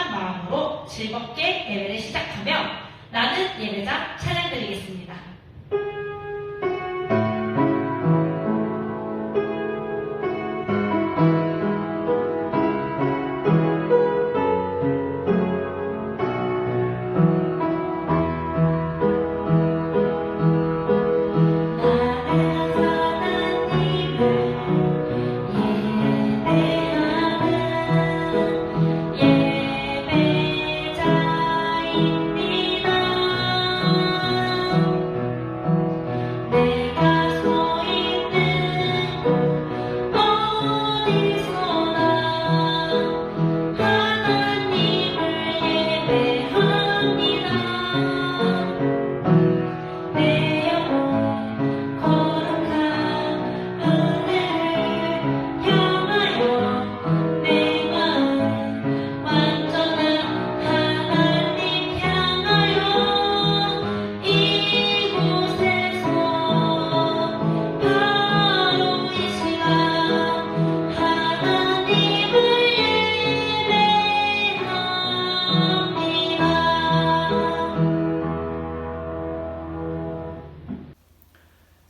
편안한 마음으로 즐겁게 예배를 시작하며 나는 예배자 찬양드리겠습니다.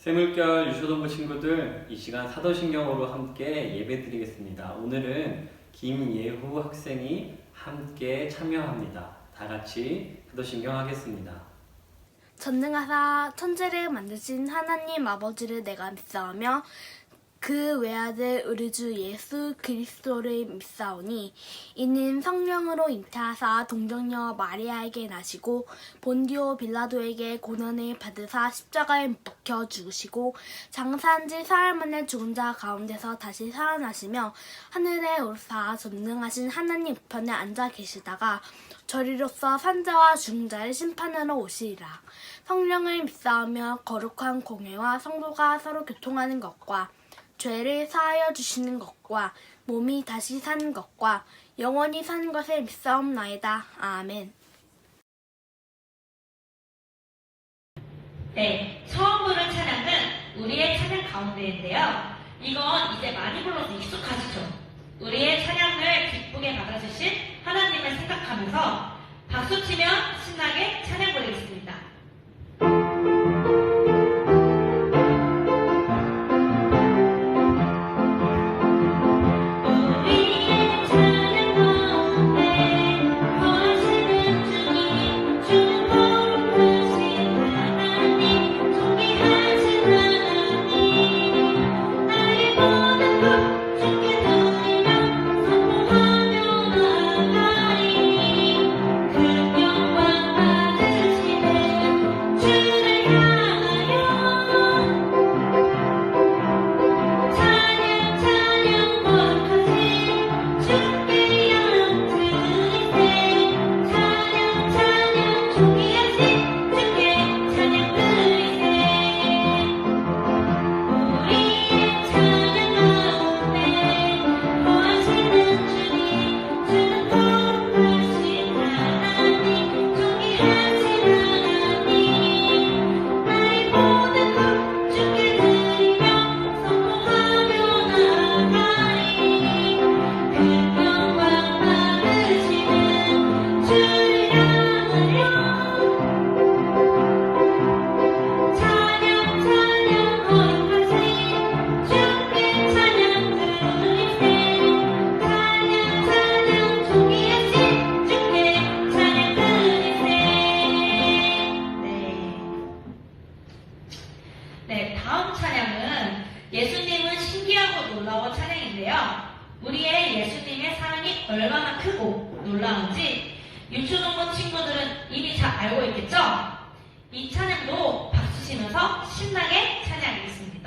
새물결 유초동부 친구들, 이 시간 사도신경으로 함께 예배드리겠습니다. 오늘은 김예후 학생이 함께 참여합니다. 다 같이 사도신경 하겠습니다. 전능하사 천지를 만드신 하나님 아버지를 내가 믿사오며 그 외아들 우리 주 예수 그리스도를 믿사오니 이는 성령으로 잉태하사 동정녀 마리아에게 나시고 본디오 빌라도에게 고난을 받으사 십자가에 못 박혀 죽으시고 장사한 지 사흘 만에 죽은 자 가운데서 다시 살아나시며 하늘에 오르사 전능하신 하나님 우편에 앉아 계시다가 저리로서 산자와 죽은 자를 심판하러 오시리라. 성령을 믿사오며 거룩한 공회와 성도가 서로 교통하는 것과 죄를 사하여 주시는 것과 몸이 다시 사는 것과 영원히 사는 것을 믿사옵나이다. 아멘. 네, 처음 부른 찬양은 우리의 찬양 가운데인데요. 이건 이제 많이 불러서 익숙하시죠? 우리의 찬양을 기쁘게 받아주신 하나님을 생각하면서 박수치며 신나게 찬양 부르겠습니다. 네, 다음 찬양은 예수님은 신기하고 놀라운 찬양인데요. 우리의 예수님의 사랑이 얼마나 크고 놀라운지 유초동부 친구들은 이미 잘 알고 있겠죠? 이 찬양도 박수 치면서 신나게 찬양하겠습니다.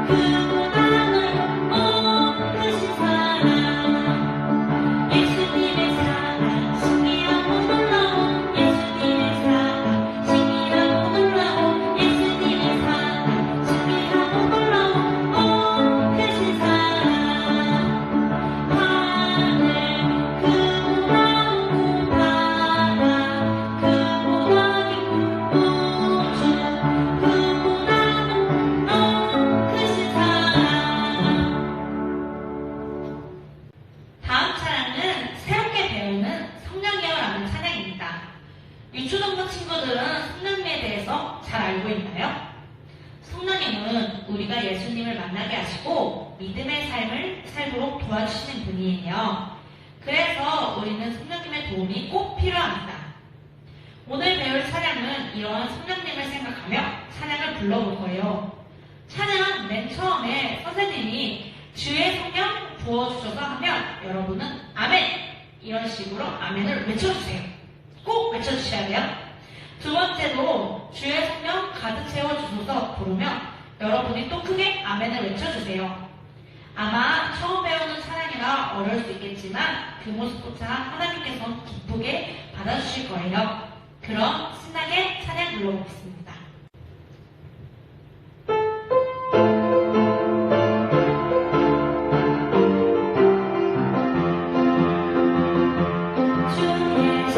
그 유초등부 친구들은 성령님에 대해서 잘 알고 있나요? 성령님은 우리가 예수님을 만나게 하시고 믿음의 삶을 살도록 도와주시는 분이에요. 그래서 우리는 성령님의 도움이 꼭 필요합니다. 오늘 배울 찬양은 이런 성령님을 생각하며 찬양을 불러볼 거예요. 찬양 맨 처음에 선생님이 주의 성령 부어주셔서 하면 여러분은 아멘! 이런 식으로 아멘을 외쳐주세요. 꼭 외쳐주셔야 돼요. 두 번째로 주의 성령 가득 채워주셔서 부르면 여러분이 또 크게 아멘을 외쳐주세요. 아마 처음 배우는 찬양이라 어려울 수 있겠지만 그 모습조차 하나님께서 기쁘게 받아주실 거예요. 그럼 신나게 찬양 불러보겠습니다. 주의 성령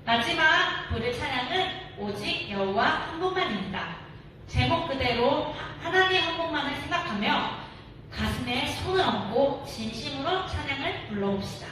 마지막 부를 찬양은 오직 여호와 한 분만입니다. 제목 그대로 하나님 한 분만을 생각하며 가슴에 손을 얹고 진심으로 찬양을 불러봅시다.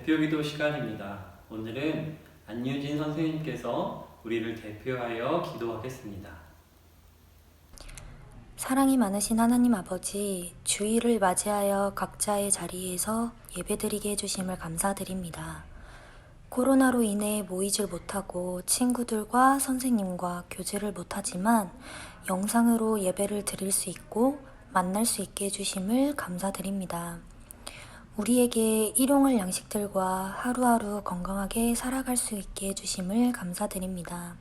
대표기도 시간입니다. 오늘은 안유진 선생님께서 우리를 대표하여 기도하겠습니다. 사랑이 많으신 하나님 아버지, 주일을 맞이하여 각자의 자리에서 예배드리게 해주심을 감사드립니다. 코로나로 인해 모이질 못하고 친구들과 선생님과 교제를 못하지만 영상으로 예배를 드릴 수 있고 만날 수 있게 해주심을 감사드립니다. 우리에게 일용할 양식들과 하루하루 건강하게 살아갈 수 있게 해주심을 감사드립니다.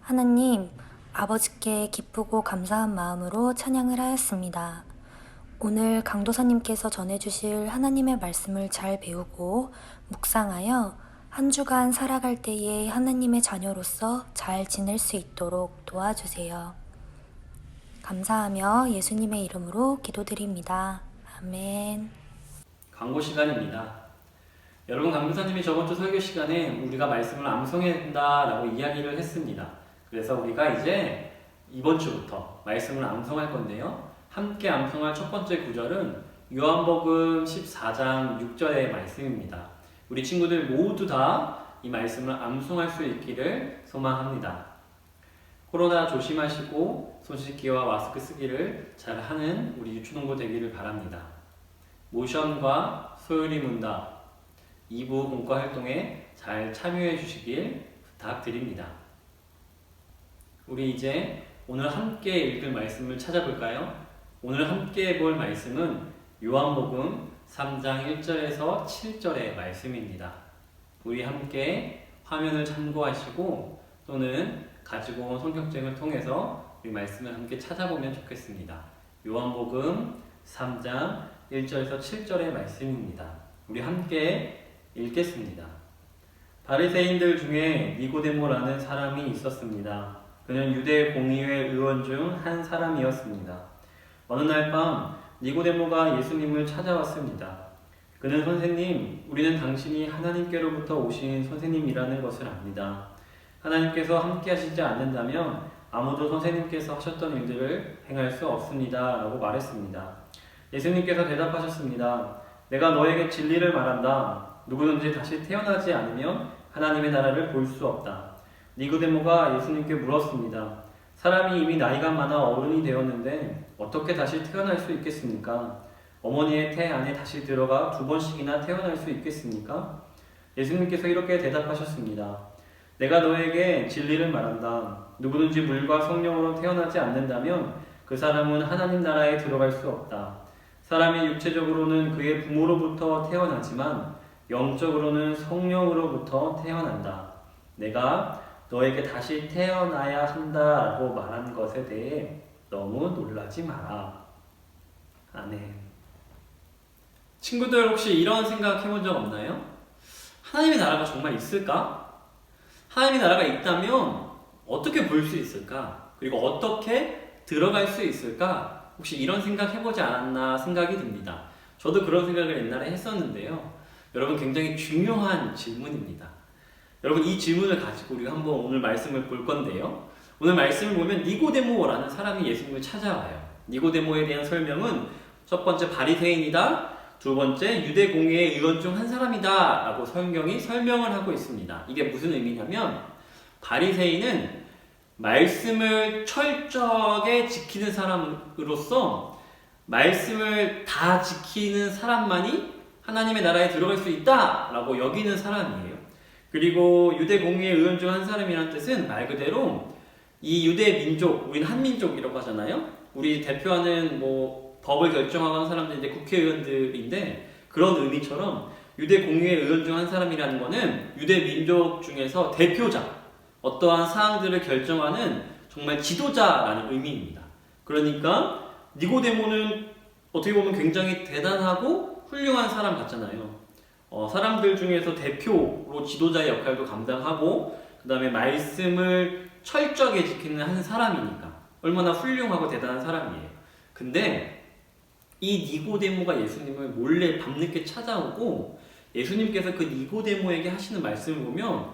하나님, 아버지께 기쁘고 감사한 마음으로 찬양을 하였습니다. 오늘 강도사님께서 전해주실 하나님의 말씀을 잘 배우고 묵상하여 한 주간 살아갈 때에 하나님의 자녀로서 잘 지낼 수 있도록 도와주세요. 감사하며 예수님의 이름으로 기도드립니다. 아멘. 광고 시간입니다. 여러분, 강도사님이 저번 주 설교 시간에 우리가 말씀을 암송해야 된다라고 이야기를 했습니다. 그래서 우리가 이제 이번 주부터 말씀을 암송할 건데요. 함께 암송할 첫 번째 구절은 요한복음 14장 6절의 말씀입니다. 우리 친구들 모두 다 이 말씀을 암송할 수 있기를 소망합니다. 코로나 조심하시고 손 씻기와 마스크 쓰기를 잘 하는 우리 유초동부 되기를 바랍니다. 모션과 소율이 문답 2부 공과 활동에 잘 참여해 주시길 부탁드립니다. 우리 이제 오늘 함께 읽을 말씀을 찾아볼까요? 오늘 함께 볼 말씀은 요한복음 3장 1절에서 7절의 말씀입니다. 우리 함께 화면을 참고하시고 또는 가지고 온 성경책을 통해서 우리 말씀을 함께 찾아보면 좋겠습니다. 요한복음 3장 1절에서 7절의 말씀입니다. 우리 함께 읽겠습니다. 바리새인들 중에 니고데모라는 사람이 있었습니다. 그는 유대 공의회 의원 중 한 사람이었습니다. 어느 날 밤 니고데모가 예수님을 찾아왔습니다. 그는 선생님, 우리는 당신이 하나님께로부터 오신 선생님이라는 것을 압니다. 하나님께서 함께 하시지 않는다면 아무도 선생님께서 하셨던 일들을 행할 수 없습니다. 라고 말했습니다. 예수님께서 대답하셨습니다. 내가 너에게 진리를 말한다. 누구든지 다시 태어나지 않으면 하나님의 나라를 볼 수 없다. 니고데모가 예수님께 물었습니다. 사람이 이미 나이가 많아 어른이 되었는데 어떻게 다시 태어날 수 있겠습니까? 어머니의 태 안에 다시 들어가 2번씩이나 태어날 수 있겠습니까? 예수님께서 이렇게 대답하셨습니다. 내가 너에게 진리를 말한다. 누구든지 물과 성령으로 태어나지 않는다면 그 사람은 하나님 나라에 들어갈 수 없다. 사람이 육체적으로는 그의 부모로부터 태어나지만 영적으로는 성령으로부터 태어난다. 내가 너에게 다시 태어나야 한다라고 말한 것에 대해 너무 놀라지 마라. 아멘. 친구들 혹시 이런 생각 해본 적 없나요? 하나님의 나라가 정말 있을까? 하나님의 나라가 있다면 어떻게 볼 수 있을까? 그리고 어떻게 들어갈 수 있을까? 혹시 이런 생각 해보지 않았나 생각이 듭니다. 저도 그런 생각을 옛날에 했었는데요. 여러분, 굉장히 중요한 질문입니다. 여러분, 이 질문을 가지고 우리가 한번 오늘 말씀을 볼 건데요. 오늘 말씀을 보면 니고데모라는 사람이 예수님을 찾아와요. 니고데모에 대한 설명은 첫 번째 바리새인이다. 두 번째 유대 공의회 의원 중 한 사람이다 라고 성경이 설명을 하고 있습니다. 이게 무슨 의미냐면 바리새인은 말씀을 철저하게 지키는 사람으로서 말씀을 다 지키는 사람만이 하나님의 나라에 들어갈 수 있다 라고 여기는 사람이에요. 그리고 유대 공의회 의원 중 한 사람이라는 뜻은 말 그대로 이 유대 민족, 우리는 한민족이라고 하잖아요. 우리 대표하는 법을 결정하고 하는 사람들이 이제 국회의원들인데 그런 의미처럼 유대 공의회 의원 중 한 사람이라는 거는 유대 민족 중에서 대표자, 어떠한 사항들을 결정하는 정말 지도자라는 의미입니다. 그러니까 니고데모는 어떻게 보면 굉장히 대단하고 훌륭한 사람 같잖아요. 사람들 중에서 대표로 지도자의 역할도 감당하고 그 다음에 말씀을 철저하게 지키는 한 사람이니까 얼마나 훌륭하고 대단한 사람이에요. 근데 이 니고데모가 예수님을 몰래 밤늦게 찾아오고 예수님께서 그 니고데모에게 하시는 말씀을 보면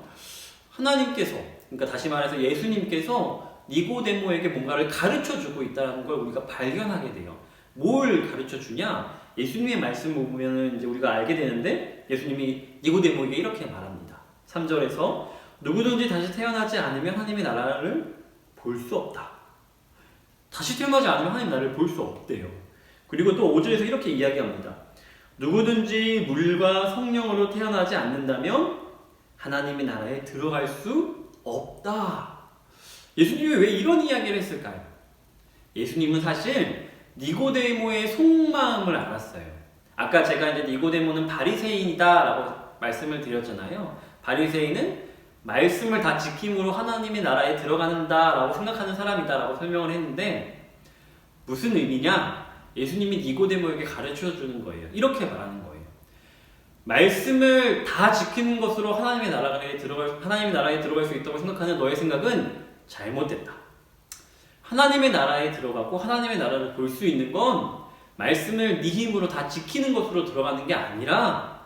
하나님께서, 그러니까 다시 말해서 예수님께서 니고데모에게 뭔가를 가르쳐주고 있다는 걸 우리가 발견하게 돼요. 뭘 가르쳐주냐? 예수님의 말씀을 보면 이제 우리가 알게 되는데 예수님이 니고데모에게 이렇게 말합니다. 3절에서 누구든지 다시 태어나지 않으면 하나님의 나라를 볼 수 없다. 다시 태어나지 않으면 하나님의 나라를 볼 수 없대요. 그리고 또 5절에서 이렇게 이야기합니다. 누구든지 물과 성령으로 태어나지 않는다면 하나님의 나라에 들어갈 수 없다. 예수님이 왜 이런 이야기를 했을까요? 예수님은 사실 니고데모의 속마음을 알았어요. 아까 제가 이제 니고데모는 바리새인이다라고 말씀을 드렸잖아요. 바리새인은 말씀을 다 지킴으로 하나님의 나라에 들어간다라고 생각하는 사람이다라고 설명을 했는데 무슨 의미냐? 예수님이 니고데모에게 가르쳐 주는 거예요. 이렇게 말하는 거예요. 말씀을 다 지키는 것으로 하나님의 나라에 들어갈 수 있다고 생각하는 너의 생각은 잘못됐다. 하나님의 나라에 들어가고 하나님의 나라를 볼 수 있는 건 말씀을 네 힘으로 다 지키는 것으로 들어가는 게 아니라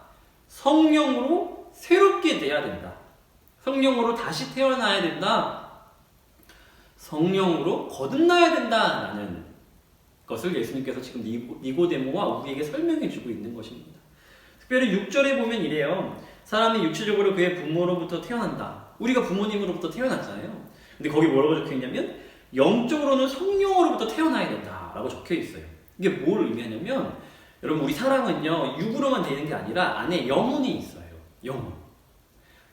성령으로 새롭게 돼야 된다. 성령으로 다시 태어나야 된다. 성령으로 거듭나야 된다라는 것을 예수님께서 지금 니고데모와 우리에게 설명해 주고 있는 것입니다. 특별히 6절에 보면 이래요. 사람이 육체적으로 그의 부모로부터 태어난다. 우리가 부모님으로부터 태어났잖아요. 근데 거기 뭐라고 적혀 있냐면 영적으로는 성령으로부터 태어나야 된다라고 적혀 있어요. 이게 뭘 의미하냐면 여러분 우리 사람은요 육으로만 되는 게 아니라 안에 영혼이 있어요. 영혼.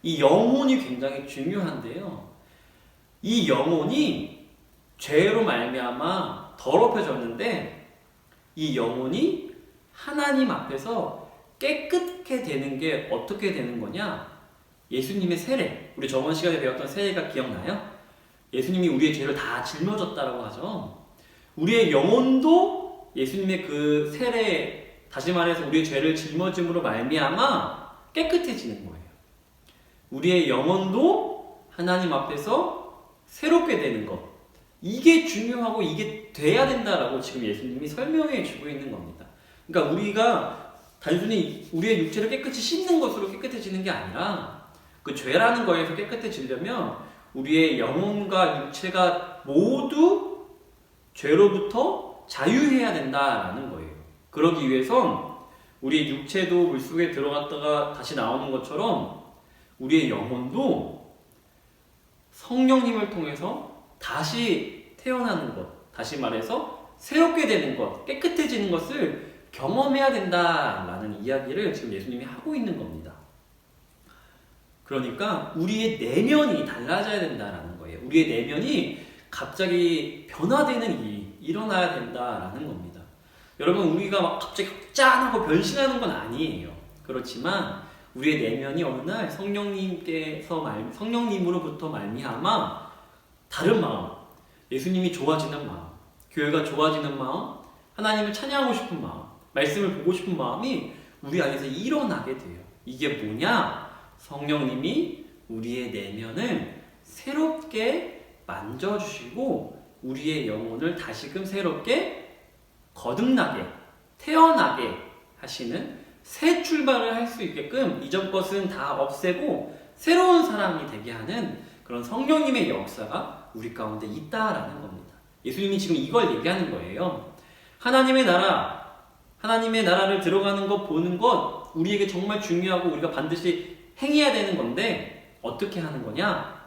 이 영혼이 굉장히 중요한데요. 이 영혼이 죄로 말미암아 더럽혀졌는데 이 영혼이 하나님 앞에서 깨끗게 되는 게 어떻게 되는 거냐? 예수님의 세례. 우리 저번 시간에 배웠던 세례가 기억나요? 예수님이 우리의 죄를 다 짊어졌다라고 하죠. 우리의 영혼도 예수님의 그 세례, 다시 말해서 우리의 죄를 짊어짐으로 말미암아 깨끗해지는 거예요. 우리의 영혼도 하나님 앞에서 새롭게 되는 것. 이게 중요하고 이게 돼야 된다라고 지금 예수님이 설명해 주고 있는 겁니다. 그러니까 우리가 단순히 우리의 육체를 깨끗이 씻는 것으로 깨끗해지는 게 아니라 그 죄라는 거에서 깨끗해지려면 우리의 영혼과 육체가 모두 죄로부터 자유해야 된다라는 거예요. 그러기 위해선 우리 육체도 물속에 들어갔다가 다시 나오는 것처럼 우리의 영혼도 성령님을 통해서 다시 태어나는 것, 다시 말해서 새롭게 되는 것, 깨끗해지는 것을 경험해야 된다라는 이야기를 지금 예수님이 하고 있는 겁니다. 그러니까 우리의 내면이 달라져야 된다라는 거예요. 우리의 내면이 갑자기 변화되는 일이 일어나야 된다라는 겁니다. 여러분 우리가 막 갑자기 짠하고 변신하는 건 아니에요. 그렇지만 우리의 내면이 어느 날 성령님으로부터 말미암아 다른 마음, 예수님이 좋아지는 마음, 교회가 좋아지는 마음, 하나님을 찬양하고 싶은 마음, 말씀을 보고 싶은 마음이 우리 안에서 일어나게 돼요. 이게 뭐냐? 성령님이 우리의 내면을 새롭게 만져주시고 우리의 영혼을 다시금 새롭게 거듭나게, 태어나게 하시는 새 출발을 할 수 있게끔 이전 것은 다 없애고 새로운 사람이 되게 하는 그런 성령님의 역사가 우리 가운데 있다라는 겁니다. 예수님이 지금 이걸 얘기하는 거예요. 하나님의 나라를 들어가는 것, 보는 것 우리에게 정말 중요하고 우리가 반드시 행해야 되는 건데 어떻게 하는 거냐?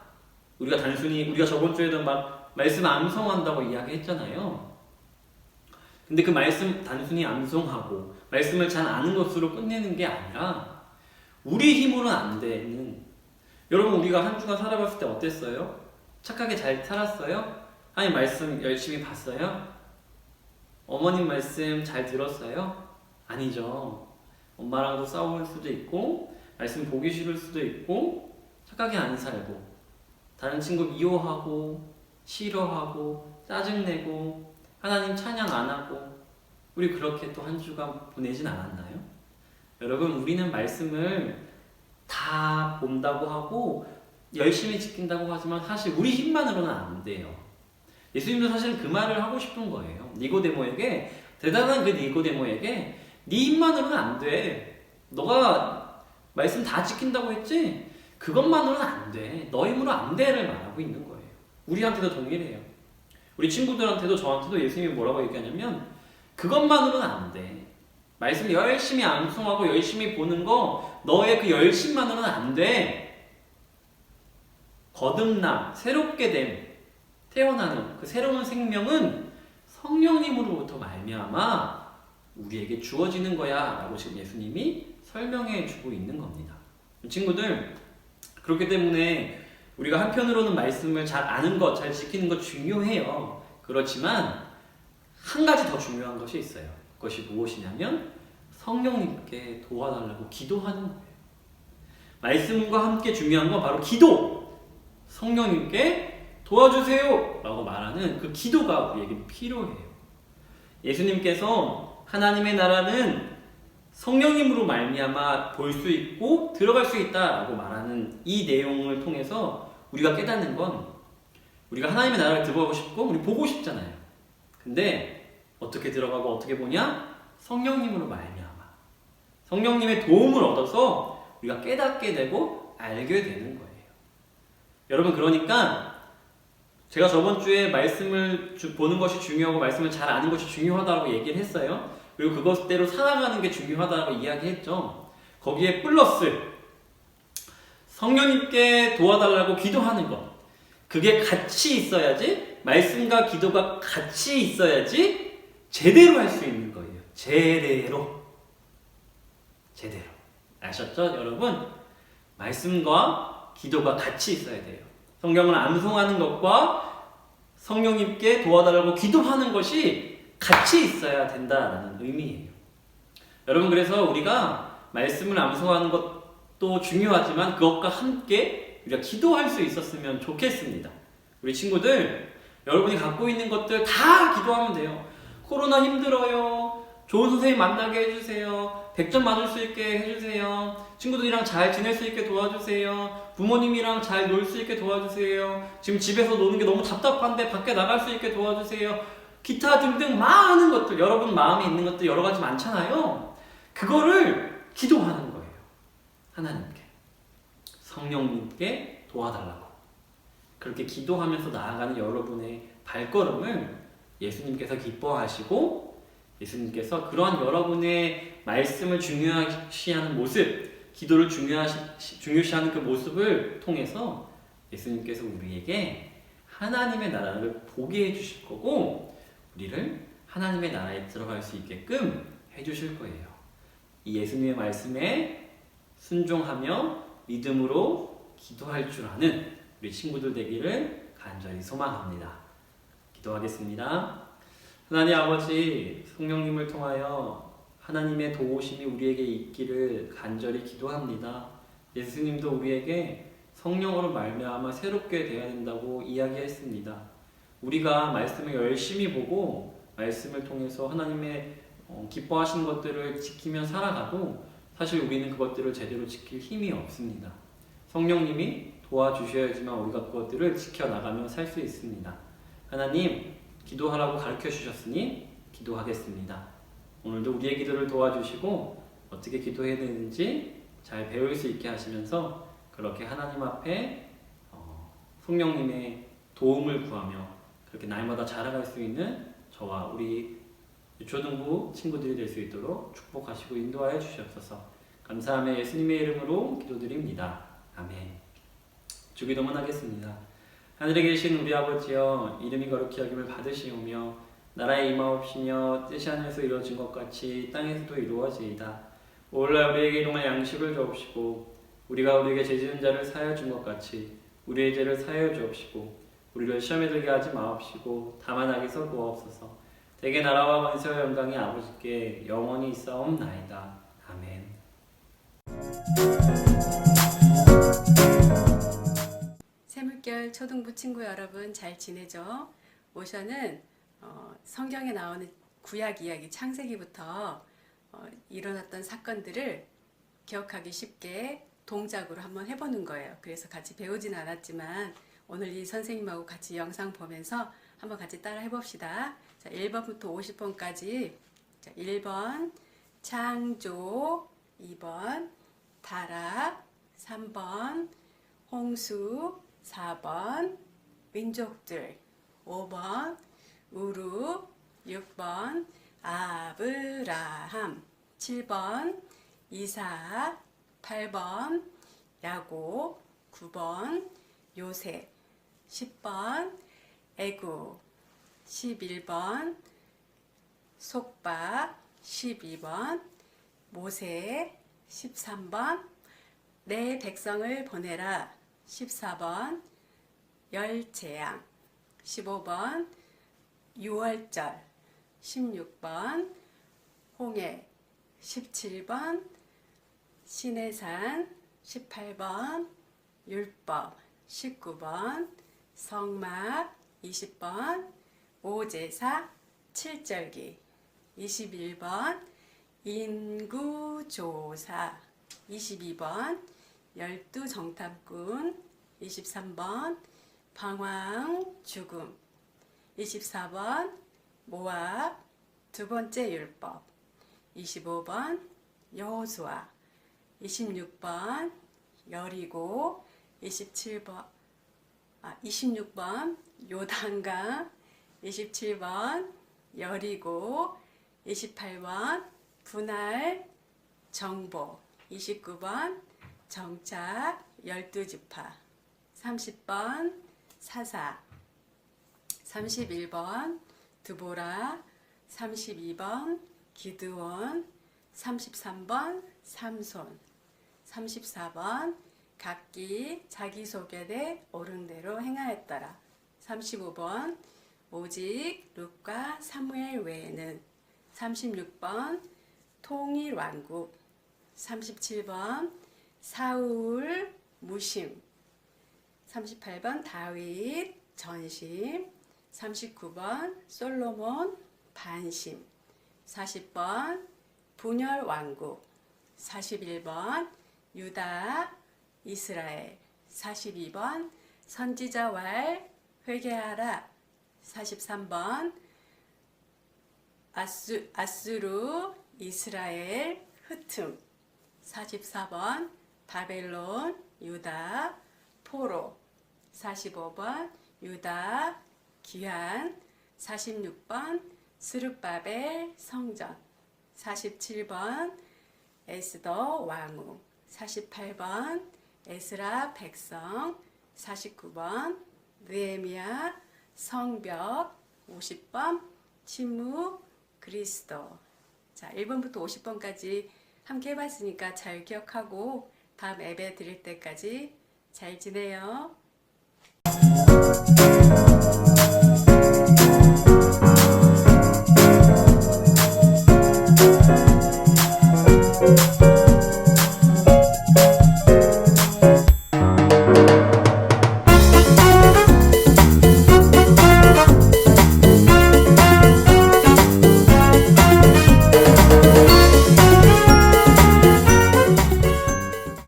우리가 저번 주에도 막 말씀 암송한다고 이야기했잖아요. 근데 그 말씀 단순히 암송하고 말씀을 잘 아는 것으로 끝내는 게 아니라 우리 힘으로는 안 되는, 여러분 우리가 한 주간 살아봤을 때 어땠어요? 착하게 잘 살았어요? 하나님 말씀 열심히 봤어요? 어머님 말씀 잘 들었어요? 아니죠. 엄마랑도 싸울 수도 있고 말씀 보기 싫을 수도 있고 착하게 안 살고 다른 친구 미워하고 싫어하고 짜증내고 하나님 찬양 안 하고 우리 그렇게 또 한 주간 보내진 않았나요? 여러분 우리는 말씀을 다 본다고 하고 열심히 지킨다고 하지만 사실 우리 힘만으로는 안 돼요. 예수님도 사실 그 말을 하고 싶은 거예요. 니고데모에게, 대단한 그 니고데모에게 네 힘만으로는 안 돼. 너가 말씀 다 지킨다고 했지? 그것만으로는 안 돼. 너 힘으로 안 돼를 말하고 있는 거예요. 우리한테도 동일해요. 우리 친구들한테도 저한테도 예수님이 뭐라고 얘기하냐면 그것만으로는 안 돼. 말씀 열심히 암송하고 열심히 보는 거 너의 그 열심만으로는 안 돼. 거듭남, 새롭게 됨, 태어나는 그 새로운 생명은 성령님으로부터 말미암아 우리에게 주어지는 거야 라고 지금 예수님이 설명해 주고 있는 겁니다. 친구들, 그렇기 때문에 우리가 한편으로는 말씀을 잘 아는 것, 잘 지키는 것 중요해요. 그렇지만 한 가지 더 중요한 것이 있어요. 그것이 무엇이냐면 성령님께 도와달라고 기도하는 거예요. 말씀과 함께 중요한 건 바로 기도! 성령님께 도와주세요! 라고 말하는 그 기도가 우리에게 필요해요. 예수님께서 하나님의 나라는 성령님으로 말미암아 볼 수 있고 들어갈 수 있다라고 말하는 이 내용을 통해서 우리가 깨닫는 건 우리가 하나님의 나라를 들어가고 싶고 우리 보고 싶잖아요. 근데 어떻게 들어가고 어떻게 보냐? 성령님으로 말미암아 성령님의 도움을 얻어서 우리가 깨닫게 되고 알게 되는 거예요. 여러분, 그러니까 제가 저번 주에 말씀을 보는 것이 중요하고 말씀을 잘 아는 것이 중요하다고 얘기를 했어요. 그리고 그것대로 살아가는 게 중요하다고 이야기했죠. 거기에 플러스 성령님께 도와달라고 기도하는 것, 그게 같이 있어야지, 말씀과 기도가 같이 있어야지 제대로 할 수 있는 거예요. 제대로. 아셨죠, 여러분? 말씀과 기도가 같이 있어야 돼요. 성경을 암송하는 것과 성령님께 도와달라고 기도하는 것이 같이 있어야 된다는 의미예요. 여러분, 그래서 우리가 말씀을 암송하는 것도 중요하지만 그것과 함께 우리가 기도할 수 있었으면 좋겠습니다. 우리 친구들, 여러분이 갖고 있는 것들 다 기도하면 돼요. 코로나 힘들어요. 좋은 선생님 만나게 해주세요. 100점 맞을 수 있게 해주세요. 친구들이랑 잘 지낼 수 있게 도와주세요. 부모님이랑 잘 놀 수 있게 도와주세요. 지금 집에서 노는 게 너무 답답한데 밖에 나갈 수 있게 도와주세요. 기타 등등 많은 것들, 여러분 마음에 있는 것들 여러 가지 많잖아요. 그거를 기도하는 거예요. 하나님께, 성령님께 도와달라고. 그렇게 기도하면서 나아가는 여러분의 발걸음을 예수님께서 기뻐하시고, 예수님께서 그러한 여러분의 말씀을 중요시하는 모습, 기도를 중요시하는 그 모습을 통해서 예수님께서 우리에게 하나님의 나라를 보게 해주실 거고, 우리를 하나님의 나라에 들어갈 수 있게끔 해주실 거예요. 이 예수님의 말씀에 순종하며 믿음으로 기도할 줄 아는 우리 친구들 되기를 간절히 소망합니다. 기도하겠습니다. 하나님 아버지, 성령님을 통하여 하나님의 도우심이 우리에게 있기를 간절히 기도합니다. 예수님도 우리에게 성령으로 말미암아 새롭게 되어야 된다고 이야기했습니다. 우리가 말씀을 열심히 보고 말씀을 통해서 하나님의 기뻐하시는 것들을 지키며 살아가도 사실 우리는 그것들을 제대로 지킬 힘이 없습니다. 성령님이 도와주셔야지만 우리가 그것들을 지켜나가며 살 수 있습니다. 하나님, 기도하라고 가르쳐 주셨으니 기도하겠습니다. 오늘도 우리의 기도를 도와주시고 어떻게 기도해야 되는지 잘 배울 수 있게 하시면서 그렇게 하나님 앞에 성령님의 도움을 구하며 그렇게 날마다 자라갈 수 있는 저와 우리 초등부 친구들이 될 수 있도록 축복하시고 인도하여 주시옵소서. 감사하며 예수님의 이름으로 기도드립니다. 아멘. 주기도문 하겠습니다. 하늘에 계신 우리 아버지여, 이름이 거룩히 여김을 받으시오며 나라에 임하옵시며 뜻이 하늘에서 이루어진 것 같이 땅에서도 이루어지이다. 오늘날 우리에게 일용할 양식을 주옵시고 우리가 우리에게 죄지은 자를 사하여 준 것 같이 우리의 죄를 사하여 주옵시고 우리를 시험에 들게 하지 마옵시고 다만 악에서 구하옵소서. 대개 나라와 권세와 영광이 아버지께 영원히 있사옵나이다. 아멘. 새물결 초등부 친구 여러분, 잘 지내죠? 모션은 성경에 나오는 구약 이야기 창세기부터 일어났던 사건들을 기억하기 쉽게 동작으로 한번 해보는 거예요. 그래서 같이 배우진 않았지만 오늘 이 선생님하고 같이 영상 보면서 한번 같이 따라 해봅시다. 자, 1번부터 50번까지. 자, 1번 창조, 2번 타락, 3번 홍수, 4번 민족들, 5번 우루, 6번 아브라함, 7번 이삭, 8번 야곱, 9번 요셉, 10번 애굽, 11번 속박, 12번 모세, 13번 내 백성을 보내라, 14번 열재앙, 15번 유월절, 16번 홍해, 17번 시내산, 18번 율법, 19번 성막, 20번 오제사 7절기, 21번 인구조사, 22번 열두정탐꾼, 23번 방황 죽음, 24번 모압 두 번째 율법, 25번 여호수아, 26번 여리고, 26번 요단강, 27번 여리고, 28번 분할 정보, 29번 정착 12지파, 30번 사사, 31번 드보라, 32번 기드온, 33번 삼손, 34번 각기 자기소개대 옳은 대로 행하였더라. 35번 오직 룻과 사무엘 외에는, 36번 통일왕국, 37번 사울 무심, 38번 다윗 전심, 39번 솔로몬 반심, 40번 분열왕국, 41번 유다 이스라엘, 42번 선지자 왈 회개하라, 43번 아수르 이스라엘 흩음, 44번 바벨론 유다 포로, 45번 유다 기한, 46번 스룹바벨 성전, 47번 에스더 왕후, 48번 에스라 백성, 49번 느헤미야 성벽, 50번 침묵 그리스도. 자, 1번부터 50번까지 함께 해봤으니까 잘 기억하고 다음 예배 드릴 때까지 잘 지내요.